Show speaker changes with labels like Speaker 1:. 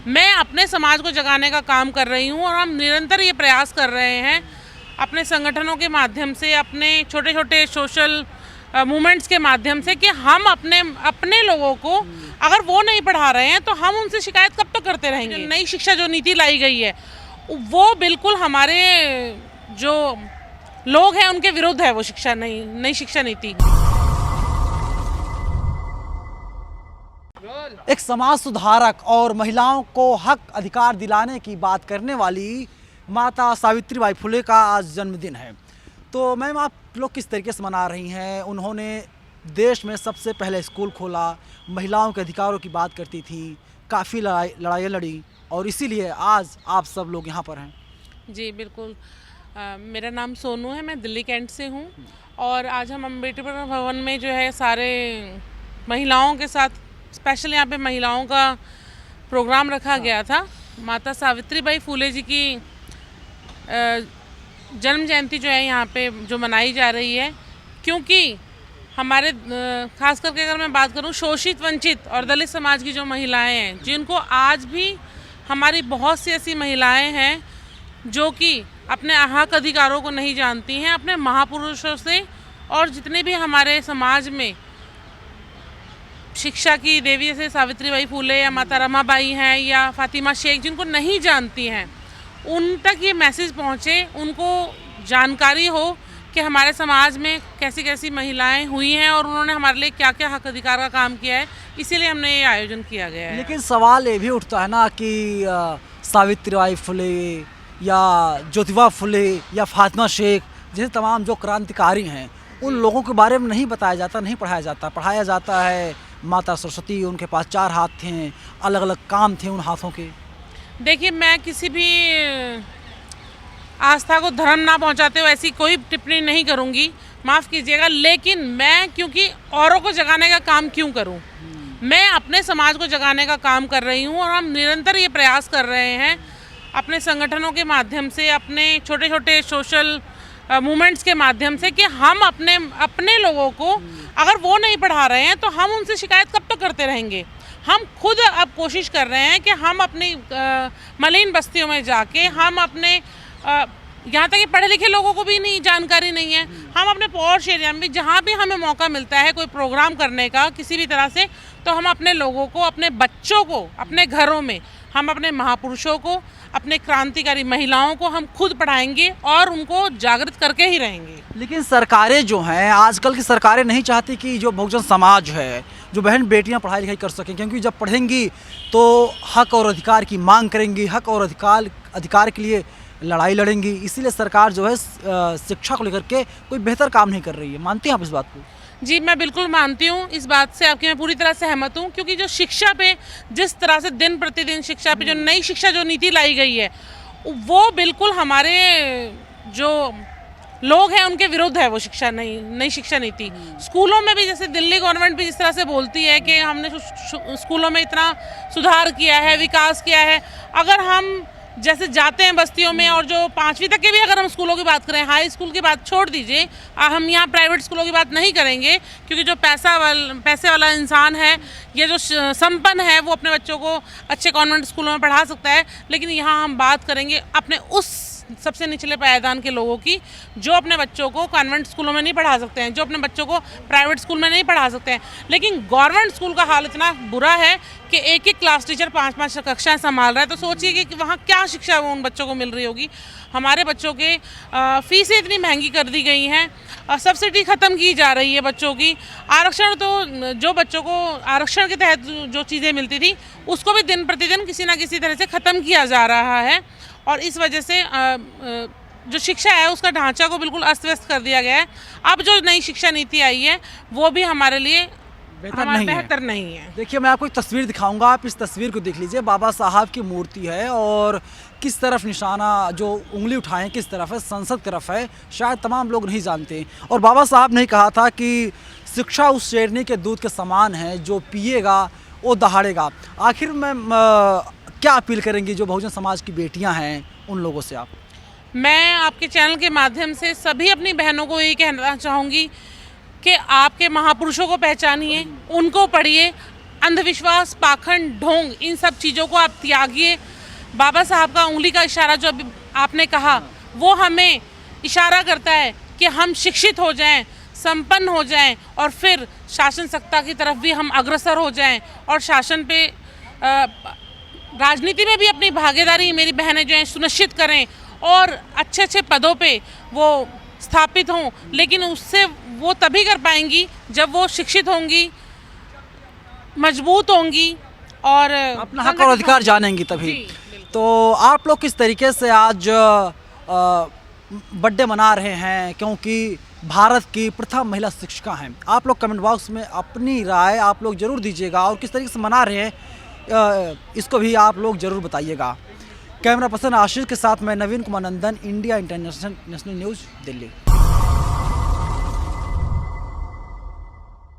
Speaker 1: मैं अपने समाज को जगाने का काम कर रही हूँ और हम निरंतर ये प्रयास कर रहे हैं अपने संगठनों के माध्यम से, अपने छोटे छोटे सोशल मूवमेंट्स के माध्यम से कि हम अपने लोगों को अगर वो नहीं पढ़ा रहे हैं तो हम उनसे शिकायत कब तक करते रहेंगे। नई शिक्षा जो नीति लाई गई है वो बिल्कुल हमारे जो लोग हैं उनके विरुद्ध है। वो नई शिक्षा नीति
Speaker 2: एक समाज सुधारक और महिलाओं को हक अधिकार दिलाने की बात करने वाली माता सावित्रीबाई फुले का आज जन्मदिन है। तो मैम, आप लोग किस तरीके से मना रही हैं? उन्होंने देश में सबसे पहले स्कूल खोला, महिलाओं के अधिकारों की बात करती थी, काफ़ी लड़ाइयाँ लड़ी और इसीलिए आज आप सब लोग यहाँ पर हैं।
Speaker 1: जी बिल्कुल। मेरा नाम सोनू है, मैं दिल्ली कैंट से हूँ और आज हम अम्बेडकर भवन में जो है सारे महिलाओं के साथ स्पेशल यहाँ पे महिलाओं का प्रोग्राम रखा गया था। माता सावित्रीबाई फुले जी की जन्म जयंती जो है यहाँ पे जो मनाई जा रही है, क्योंकि हमारे खास करके अगर मैं बात करूँ शोषित, वंचित और दलित समाज की जो महिलाएं हैं, जिनको आज भी हमारी बहुत सी ऐसी महिलाएं हैं जो कि अपने हक अधिकारों को नहीं जानती हैं, अपने महापुरुषों से और जितने भी हमारे समाज में शिक्षा की देवी जैसे सावित्रीबाई फुले या माता रमाबाई हैं या फातिमा शेख, जिनको नहीं जानती हैं, उन तक ये मैसेज पहुँचे, उनको जानकारी हो कि हमारे समाज में कैसी कैसी महिलाएं हुई हैं और उन्होंने हमारे लिए क्या क्या हक अधिकार का काम किया है। इसीलिए हमने ये आयोजन किया गया है।
Speaker 2: लेकिन सवाल ये भी उठता है ना कि सावित्रीबाई फुले या ज्योतिबा फुले या फातिमा शेख जैसे तमाम जो क्रांतिकारी हैं, उन लोगों के बारे में नहीं बताया जाता, नहीं पढ़ाया जाता। पढ़ाया जाता है माता सरस्वती, उनके पास 4 हाथ थे, अलग अलग काम थे उन हाथों के।
Speaker 1: देखिए, मैं किसी भी आस्था को धर्म ना पहुंचाते हुए ऐसी कोई टिप्पणी नहीं करूंगी, माफ़ कीजिएगा। लेकिन मैं क्योंकि औरों को जगाने का काम क्यों करूं, मैं अपने समाज को जगाने का काम कर रही हूं और हम निरंतर ये प्रयास कर रहे हैं अपने संगठनों के माध्यम से, अपने छोटे छोटे सोशल मूवमेंट्स के माध्यम से कि हम अपने लोगों को अगर वो नहीं पढ़ा रहे हैं तो हम उनसे शिकायत कब तक करते रहेंगे। हम खुद अब कोशिश कर रहे हैं कि हम अपनी मलिन बस्तियों में जाके हम अपने यहाँ तक कि पढ़े लिखे लोगों को भी नहीं जानकारी नहीं है, हम अपने पॉश एरिया में भी जहाँ भी हमें मौका मिलता है कोई प्रोग्राम करने का किसी भी तरह से, तो हम अपने लोगों को, अपने बच्चों को, अपने घरों में हम अपने महापुरुषों को, अपने क्रांतिकारी महिलाओं को हम खुद पढ़ाएंगे और उनको जागृत करके ही रहेंगे।
Speaker 2: लेकिन सरकारें जो हैं, आजकल की सरकारें नहीं चाहती कि जो बहुजन समाज है, जो बहन बेटियां पढ़ाई लिखाई कर सकें, क्योंकि जब पढ़ेंगी तो हक और अधिकार की मांग करेंगी, हक और अधिकार के लिए लड़ाई लड़ेंगी। इसीलिए सरकार जो है शिक्षा को लेकर के कोई बेहतर काम नहीं कर रही है। मानती हैं आप इस बात को?
Speaker 1: जी, मैं बिल्कुल मानती हूँ इस बात से, आपकी मैं पूरी तरह सहमत हूँ। क्योंकि जो शिक्षा पे जिस तरह से दिन प्रतिदिन शिक्षा पे जो नई शिक्षा जो नीति लाई गई है वो बिल्कुल हमारे जो लोग हैं उनके विरुद्ध है। वो नई शिक्षा नीति स्कूलों में भी, जैसे दिल्ली गवर्नमेंट भी जिस तरह से बोलती है कि हमने स्कूलों में इतना सुधार किया है, विकास किया है, अगर हम जैसे जाते हैं बस्तियों में और जो 5वीं तक के भी अगर हम स्कूलों की बात करें, हाई स्कूल की बात छोड़ दीजिए, हम यहाँ प्राइवेट स्कूलों की बात नहीं करेंगे क्योंकि जो पैसे वाला इंसान है, ये जो संपन्न है, वो अपने बच्चों को अच्छे कॉन्वेंट स्कूलों में पढ़ा सकता है। लेकिन यहाँ हम बात करेंगे अपने उस सबसे निचले पायदान के लोगों की जो अपने बच्चों को कॉन्वेंट स्कूलों में नहीं पढ़ा सकते हैं, जो अपने बच्चों को प्राइवेट स्कूल में नहीं पढ़ा सकते हैं। लेकिन गवर्नमेंट स्कूल का हाल इतना बुरा है कि एक एक क्लास टीचर 5-5 कक्षाएं संभाल रहा है। तो सोचिए कि वहाँ क्या शिक्षा वो उन बच्चों को मिल रही होगी। हमारे बच्चों के फीसें इतनी महंगी कर दी गई हैं, सब्सिडी ख़त्म की जा रही है बच्चों की, आरक्षण तो जो बच्चों को आरक्षण के तहत जो चीज़ें मिलती थी उसको भी दिन प्रतिदिन किसी ना किसी तरह से ख़त्म किया जा रहा है। और इस वजह से जो शिक्षा है उसका ढांचा को बिल्कुल अस्त व्यस्त कर दिया गया है। अब जो नई शिक्षा नीति आई है वो भी हमारे लिए बेहतर नहीं है।
Speaker 2: देखिए, मैं आपको एक तस्वीर दिखाऊंगा, आप इस तस्वीर को देख लीजिए। बाबा साहब की मूर्ति है और किस तरफ निशाना जो उंगली उठाएं किस तरफ है, संसद तरफ है, शायद तमाम लोग नहीं जानते। और बाबा साहब ने कहा था कि शिक्षा उस शेरनी के दूध के समान है, जो पिएगा वो दहाड़ेगा। आखिर में क्या अपील करेंगी जो बहुजन समाज की बेटियां हैं उन लोगों से आप?
Speaker 1: मैं आपके चैनल के माध्यम से सभी अपनी बहनों को यही कहना चाहूँगी कि आपके महापुरुषों को पहचानिए, उनको पढ़िए, अंधविश्वास, पाखंड, ढोंग, इन सब चीज़ों को आप त्यागिए। बाबा साहब का उंगली का इशारा जो अभी आपने कहा, वो हमें इशारा करता है कि हम शिक्षित हो जाएं, संपन्न हो जाएं और फिर शासन सत्ता की तरफ भी हम अग्रसर हो जाएं और शासन पे राजनीति में भी अपनी भागीदारी मेरी बहनें जो हैं सुनिश्चित करें और अच्छे अच्छे पदों पे वो स्थापित हों। लेकिन उससे वो तभी कर पाएंगी जब वो शिक्षित होंगी, मजबूत होंगी और
Speaker 2: अपना हक और अधिकार जानेंगी तभी। तो आप लोग किस तरीके से आज बर्थडे मना रहे हैं, क्योंकि भारत की प्रथम महिला शिक्षिका हैं? आप लोग कमेंट बॉक्स में अपनी राय आप लोग ज़रूर दीजिएगा और किस तरीके से मना रहे हैं इसको भी आप लोग ज़रूर बताइएगा। कैमरा पर्सन आशीष के साथ मैं नवीन कुमार नंदन, इंडिया इंटरनेशनल न्यूज़, दिल्ली।